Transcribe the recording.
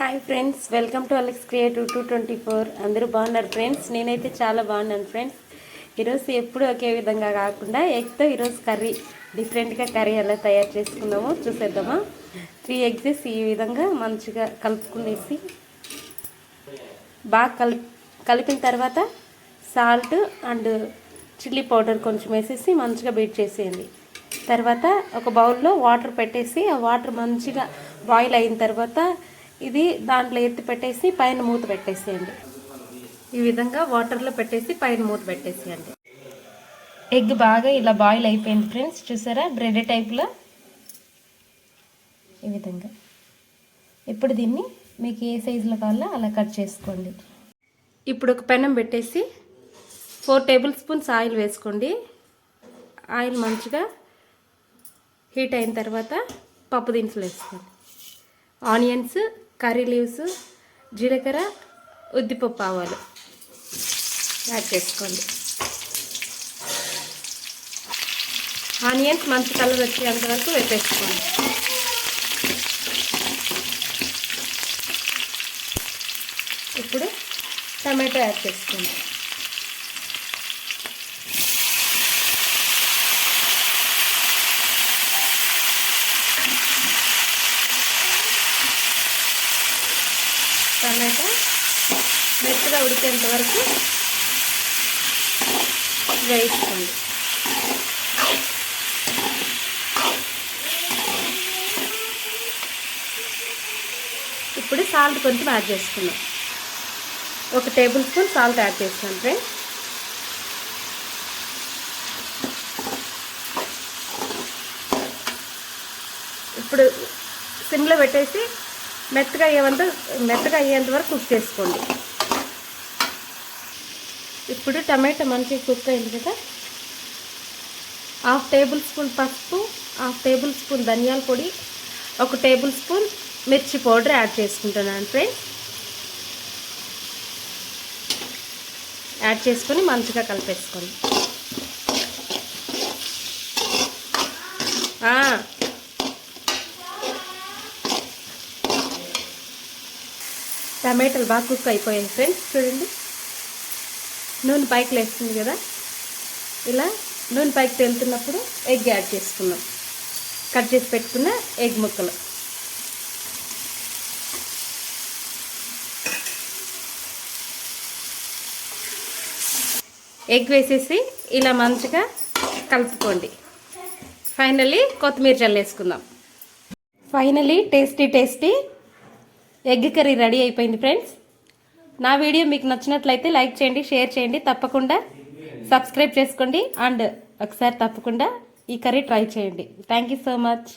Hi friends, welcome to Alex creative 224. అందరూ బాగున్నారు friends. నేనైతే చాలా బాగున్నాను ఫ్రెండ్స్. ఈరోజు ఎప్పుడు ఒకే విధంగా కాకుండా ఎగ్తో ఈరోజు కర్రీ డిఫరెంట్గా కర్రీ ఎలా తయారు చేసుకుందామో చూసేద్దామా. 3 ఎగ్స్ ఈ విధంగా మంచిగా కలుపుకునేసి బాగా కలిపిన తర్వాత సాల్ట్ అండ్ చిల్లీ పౌడర్ కొంచెం వేసేసి మంచిగా బీట్ చేసేయండి. తర్వాత ఒక బౌల్లో వాటర్ పెట్టేసి ఆ వాటర్ మంచిగా బాయిల్ అయిన తర్వాత ఇది దాంట్లో ఎత్తి పెట్టేసి పైన మూత పెట్టేసేయండి. ఈ విధంగా వాటర్లో పెట్టేసి పైన మూత పెట్టేసేయండి. ఎగ్ బాగా ఇలా బాయిల్ అయిపోయింది ఫ్రెండ్స్, చూసారా, బ్రెడ్ టైప్లో ఈ విధంగా. ఇప్పుడు దీన్ని మీకు ఏ సైజులో కావాలో అలా కట్ చేసుకోండి. ఇప్పుడు ఒక పెనం పెట్టేసి 4 టేబుల్ స్పూన్స్ ఆయిల్ వేసుకోండి. ఆయిల్ మంచిగా హీట్ అయిన తర్వాత పప్పు దినుసులు వేసుకోండి. ఆనియన్స్, కర్రీ లీవ్స్, జీలకర్ర, ఉద్దిపప్పు, ఆవాలు యాడ్ చేసుకోండి. ఆనియన్స్ మంచి కలర్ వచ్చేంత వరకు వేపేసుకోండి. ఇప్పుడు టమాటో యాడ్ చేసుకోండి. టమాటా మెత్తగా ఉడికేంత వరకు వేయించుకోండి. ఇప్పుడు సాల్ట్ కొంచెం యాడ్ చేసుకున్నాం. 1 టేబుల్ స్పూన్ సాల్ట్ యాడ్ చేస్తున్నాం ఫ్రెండ్స్. ఇప్పుడు సిమ్లో పెట్టేసి మెత్తగా అయ్యేంత వరకు కుక్ చేసుకోండి. ఇప్పుడు టమాటా మంచిగా కుక్ అయింది కదా, 1/2 టేబుల్ స్పూన్ పసుపు, 1/2 టేబుల్ స్పూన్ ధనియాల పొడి, 1 టేబుల్ స్పూన్ మిర్చి పౌడర్ యాడ్ చేసుకుంటున్నాను ఫ్రెండ్స్. యాడ్ చేసుకొని మంచిగా కలిపేసుకోండి. టమాటాలు బాగా కుక్ అయిపోయాయి ఫ్రెండ్స్. చూడండి, నూనె పైకి లేస్తుంది కదా, ఇలా నూనె పైకి తేలుతున్నప్పుడు ఎగ్ యాడ్ చేసుకున్నాం. కట్ చేసి పెట్టుకున్న ఎగ్ ముక్కలు ఎగ్ వేసేసి ఇలా మంచిగా కలుపుకోండి. ఫైనల్లీ కొత్తిమీర చల్లేసుకుందాం. Finally tasty egg curry ready అయిపోయింది ఫ్రెండ్స్. నా వీడియో మీకు నచ్చినట్లయితే లైక్ చేయండి, షేర్ చేయండి, తప్పకుండా సబ్స్క్రైబ్ చేసుకోండి అండ్ ఒకసారి తప్పకుండా ఈ కర్రీ ట్రై చేయండి. Thank you so much.